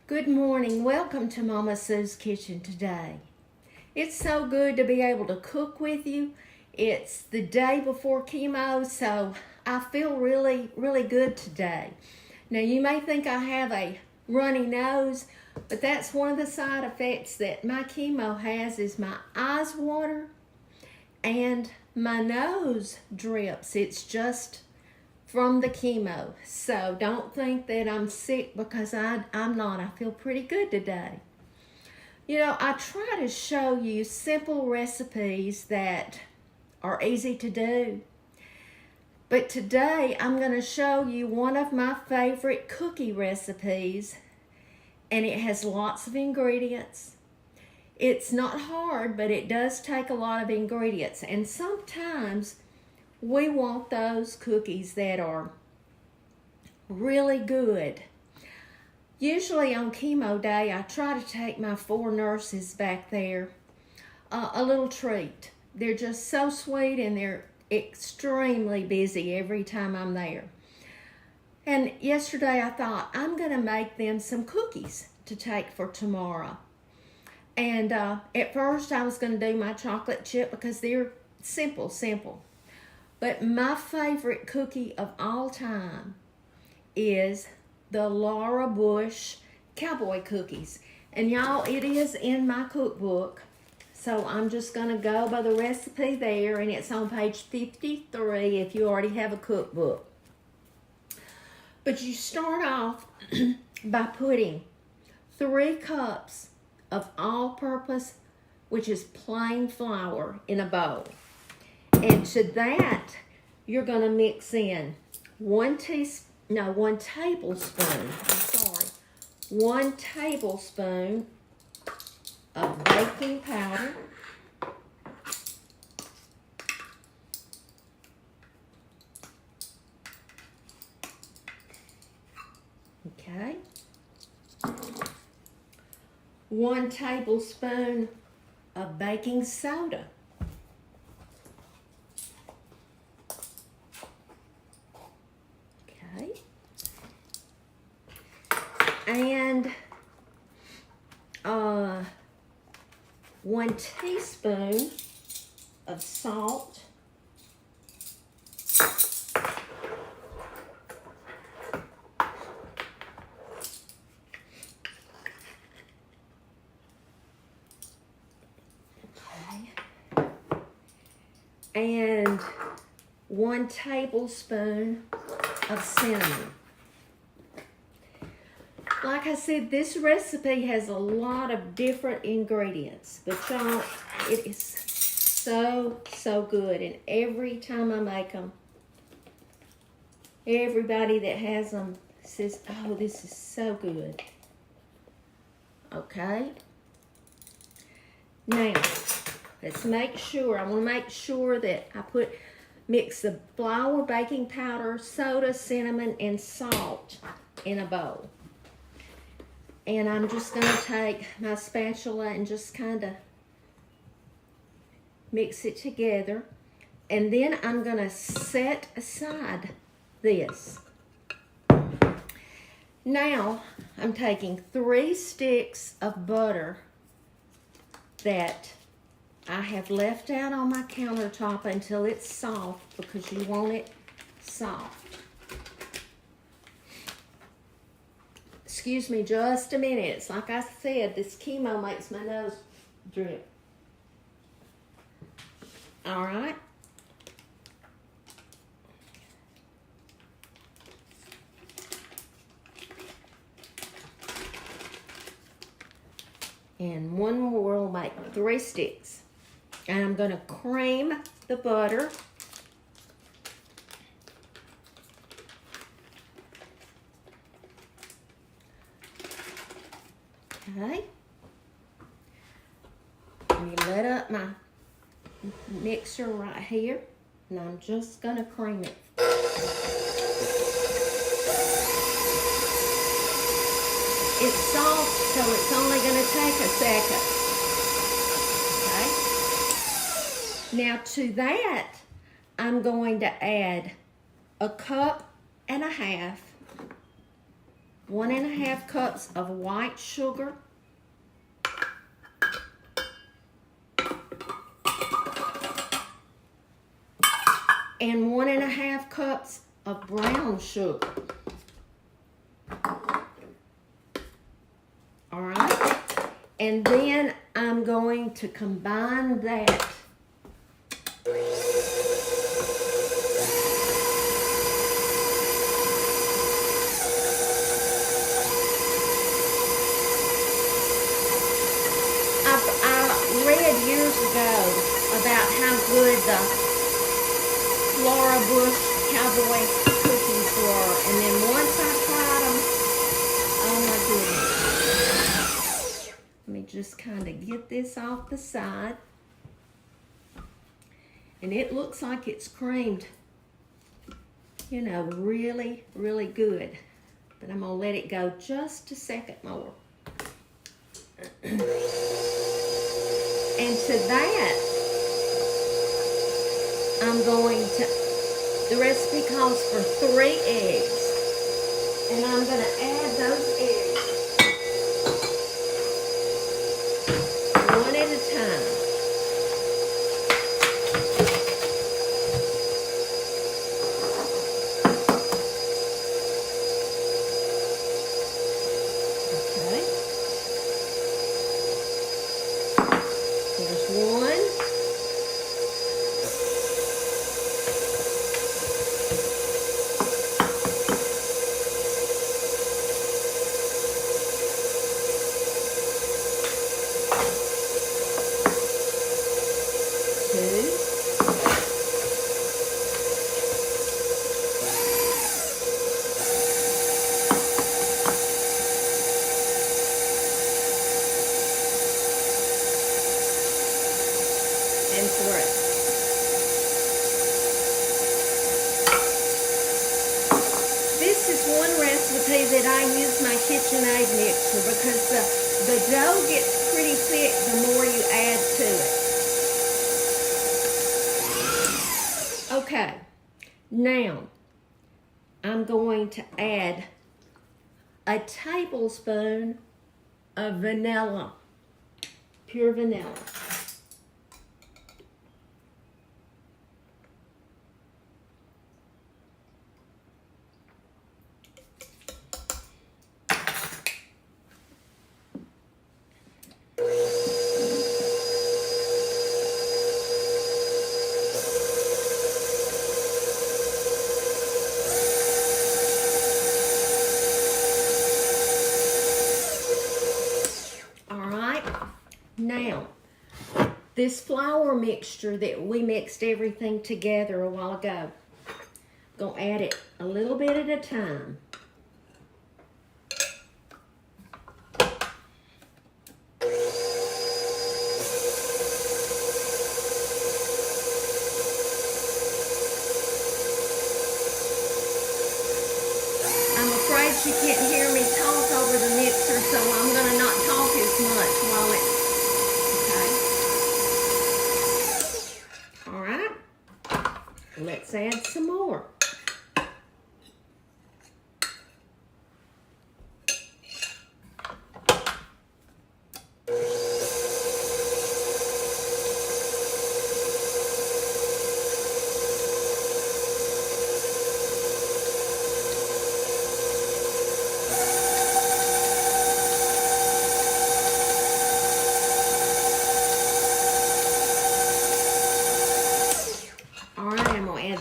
Good morning. Welcome to Mama Sue's Kitchen today. It's so good to be able to cook with you. It's the day before chemo, so I feel really good today. Now you may think I have a runny nose, but that's one of the side effects that my chemo has is my eyes water and my nose drips. It's just from the chemo. So don't think that I'm sick because I'm not. I feel pretty good today. You know, I try to show you simple recipes that are easy to do. But today I'm going to show you one of my favorite cookie recipes, and it has lots of ingredients. It's not hard, but it does take a lot of ingredients, and sometimes we want those cookies that are really good. Usually on chemo day, I try to take my 4 nurses back there a little treat. They're just so sweet and they're extremely busy every time I'm there. And yesterday I thought, I'm going to make them some cookies to take for tomorrow. And at first I was going to do my chocolate chip because they're simple. But my favorite cookie of all time is the Laura Bush Cowboy cookies. And y'all, it is in my cookbook. So I'm just going to go by the recipe there, and it's on page 53 if you already have a cookbook. But you start off by putting 3 cups of all-purpose, which is plain flour, in a bowl. And to that, you're going to mix in 1 tablespoon of baking powder. Okay. 1 tablespoon of baking soda. And 1 teaspoon of salt. Okay. And 1 tablespoon of cinnamon. Like I said, this recipe has a lot of different ingredients, but y'all, it is so good. And every time I make them, everybody that has them says, oh, this is so good. Okay. Now, let's make sure, I want to make sure that I mix the flour, baking powder, soda, cinnamon, and salt in a bowl. And I'm just going to take my spatula and just kind of mix it together. And then I'm going to set aside this. Now, I'm taking 3 sticks of butter that I have left out on my countertop until it's soft, because you want it soft. Excuse me just a minute. It's like I said, this chemo makes my nose drip. All right. And one more will make 3 sticks. And I'm going to cream the butter. Okay. Let me let up my mixer right here, and I'm just going to cream it. It's soft, so it's only going to take a second. Okay. Now to that, I'm going to add 1.5 cups 1½ cups of white sugar, and 1½ cups of brown sugar. All right, and then I'm going to combine that I read years ago about how good the Flora Bush Cowboy cookies were, and then once I tried them, oh my goodness. Let me just kind of get this off the side. And it looks like it's creamed, you know, really, really good. But I'm gonna let it go just a second more. And to that, I'm going to, the recipe calls for 3 eggs. And I'm going to add those eggs one at a time. Okay. There's one. And 3. This is one recipe that I use my KitchenAid mixer because the dough gets pretty thick the more you add to it. Okay, now I'm going to add a tablespoon of vanilla, pure vanilla. Now, this flour mixture that we mixed everything together a while ago, I'm going to add it a little bit at a time. I'm afraid you can't hear me talk over the mixer, so I'm going to not talk as much while it's let's add some more.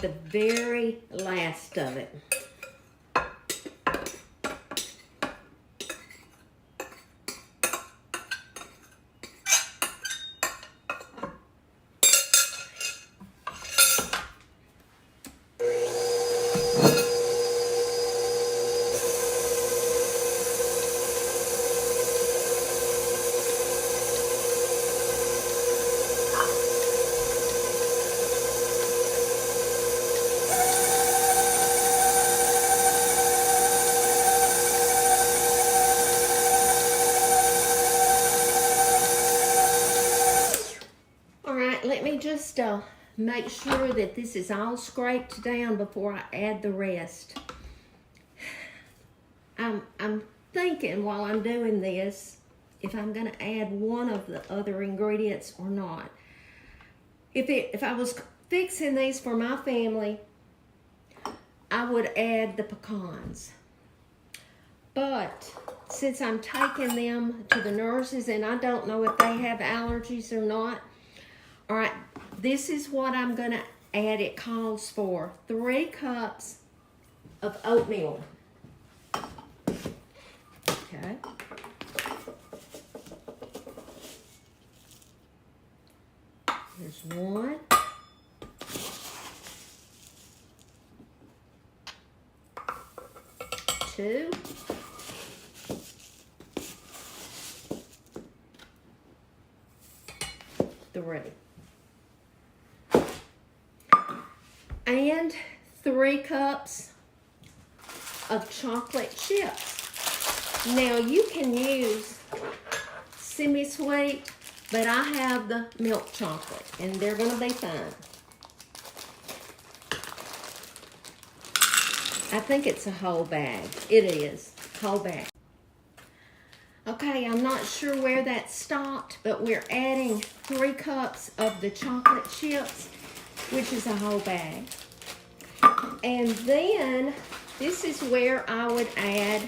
The very last of it. Let me just make sure that this is all scraped down before I add the rest. I'm thinking while I'm doing this if I'm going to add one of the other ingredients or not. If I was fixing these for my family, I would add the pecans. But since I'm taking them to the nurses and I don't know if they have allergies or not, all right, this is what I'm going to add. It calls for 3 cups of oatmeal. Okay. There's 1. 2. 3. And 3 cups of chocolate chips. Now you can use semi-sweet, but I have the milk chocolate and they're going to be fine. I think it's a whole bag. It is, whole bag. Okay, I'm not sure where that stopped, but we're adding 3 cups of the chocolate chips, which is a whole bag. And then this is where I would add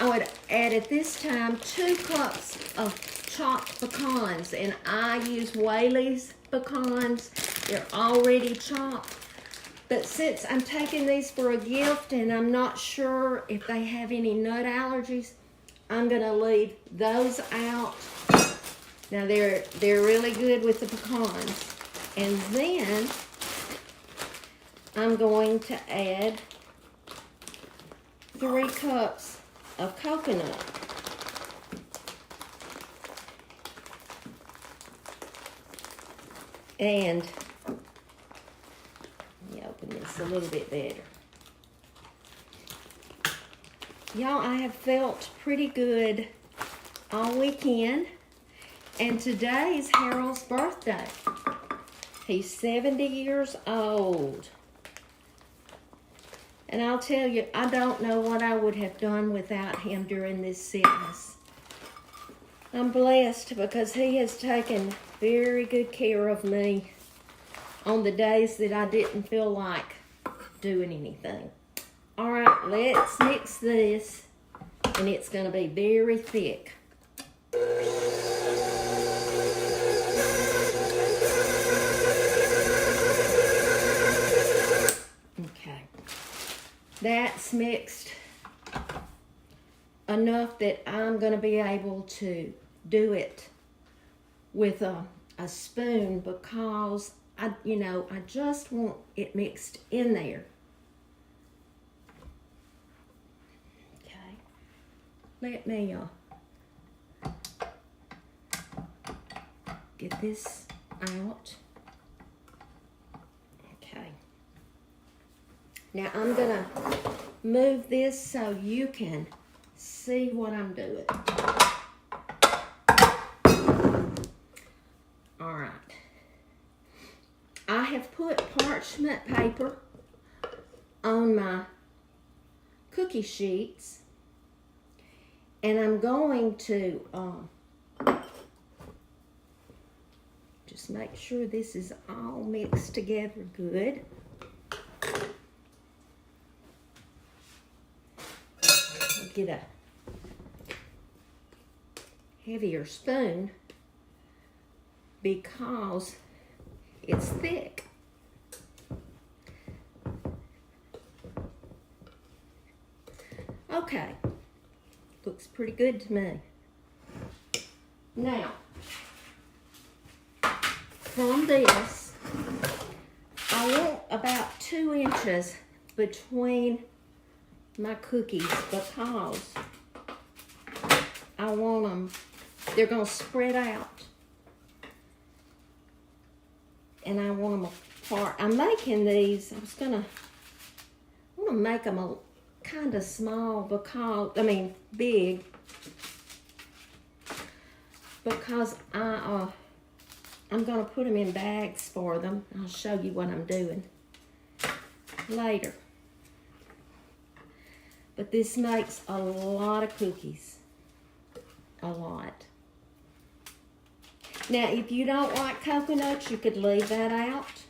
at this time 2 cups of chopped pecans, and I use Whaley's pecans. They're already chopped. But since I'm taking these for a gift and I'm not sure if they have any nut allergies, I'm gonna leave those out. Now they're really good with the pecans. And then I'm going to add 3 cups of coconut. And let me open this a little bit better. Y'all, I have felt pretty good all weekend. And today is Harold's birthday. He's 70 years old. And I'll tell you, I don't know what I would have done without him during this sickness. I'm blessed because he has taken very good care of me on the days that I didn't feel like doing anything. All right, let's mix this, and it's going to be very thick. Okay, that's mixed enough that I'm going to be able to do it with a spoon because I just want it mixed in there. Okay, let me get this out. Okay. Now I'm gonna move this so you can see what I'm doing. All right. I have put parchment paper on my cookie sheets, and I'm going to just make sure this is all mixed together good. I'll get a heavier spoon because it's thick. Okay, looks pretty good to me. Now, from this, I want about 2 inches between my cookies because I want them, they're going to spread out. And I want them apart. I'm making these, I want to make them a kind of small big, because I'm going to put them in bags for them. I'll show you what I'm doing later. But this makes a lot of cookies. A lot. Now, if you don't like coconuts, you could leave that out.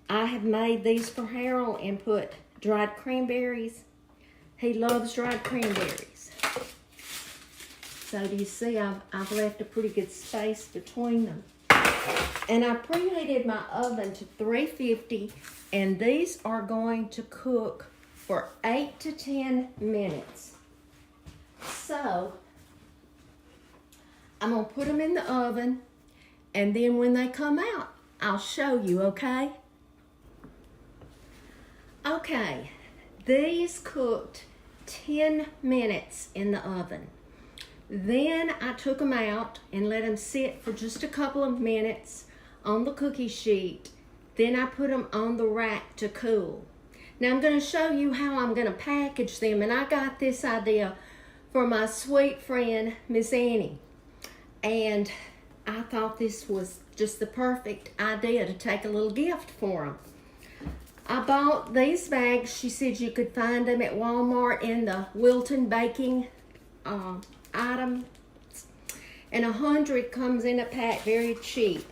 I have made these for Harold and put dried cranberries. He loves dried cranberries. So do you see I've left a pretty good space between them. And I preheated my oven to 350, and these are going to cook for 8 to 10 minutes. So I'm going to put them in the oven, and then when they come out, I'll show you, okay? Okay, these cooked 10 minutes in the oven. Then I took them out and let them sit for just a couple of minutes on the cookie sheet. Then I put them on the rack to cool. Now I'm going to show you how I'm going to package them, and I got this idea for my sweet friend, Miss Annie. And I thought this was just the perfect idea to take a little gift for them. I bought these bags. She said you could find them at Walmart in the Wilton baking items. And 100 comes in a pack, very cheap.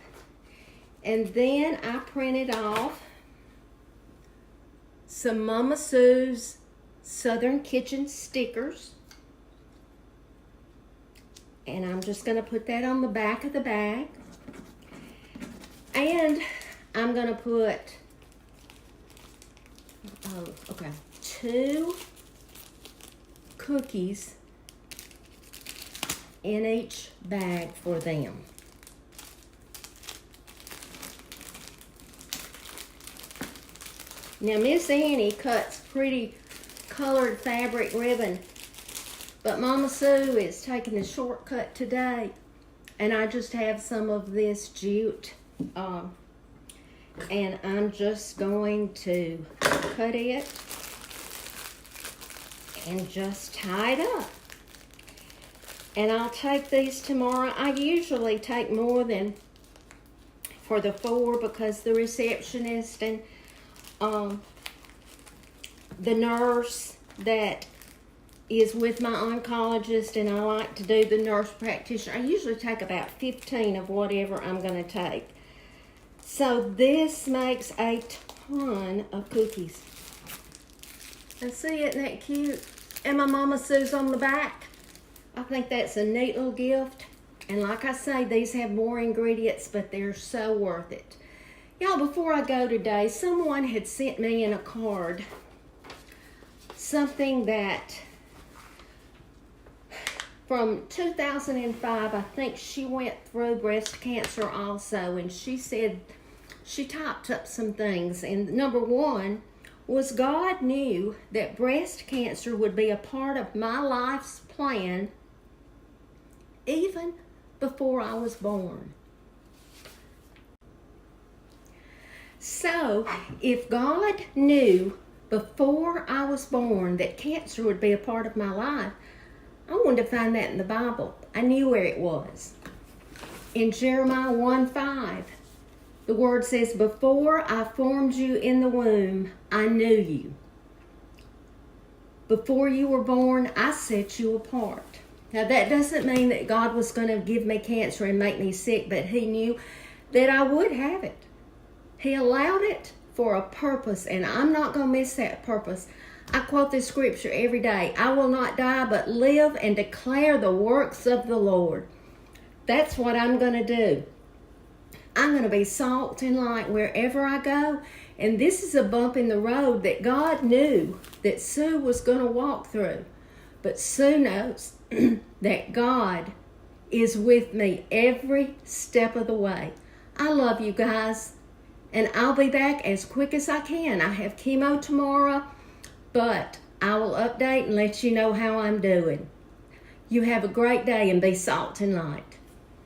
And then I printed off some Mama Sue's Southern Kitchen stickers. And I'm just going to put that on the back of the bag. And I'm going to put 2 cookies in each bag for them. Now Miss Annie cuts pretty colored fabric ribbon, but Mama Sue is taking the shortcut today, and I just have some of this jute, and I'm just going to cut it and just tie it up. And I'll take these tomorrow. I usually take more than for the 4 because the receptionist and the nurse that is with my oncologist, and I like to do the nurse practitioner. I usually take about 15 of whatever I'm going to take. So this makes a ton of cookies. And see, isn't that cute? And my Mama Sue's on the back. I think that's a neat little gift. And like I say, these have more ingredients, but they're so worth it. Y'all, before I go today, someone had sent me in a card something that from 2005, I think she went through breast cancer also, and she said she typed up some things. And number 1 was God knew that breast cancer would be a part of my life's plan even before I was born. So, if God knew before I was born that cancer would be a part of my life, I wanted to find that in the Bible. I knew where it was. In Jeremiah 1:5, the word says, "Before I formed you in the womb, I knew you. Before you were born, I set you apart." Now, that doesn't mean that God was going to give me cancer and make me sick, but He knew that I would have it. He allowed it for a purpose, and I'm not going to miss that purpose. I quote this scripture every day. I will not die, but live and declare the works of the Lord. That's what I'm going to do. I'm going to be salt and light wherever I go. And this is a bump in the road that God knew that Sue was going to walk through. But Sue knows that God is with me every step of the way. I love you guys. And I'll be back as quick as I can. I have chemo tomorrow, but I will update and let you know how I'm doing. You have a great day and be salt and light.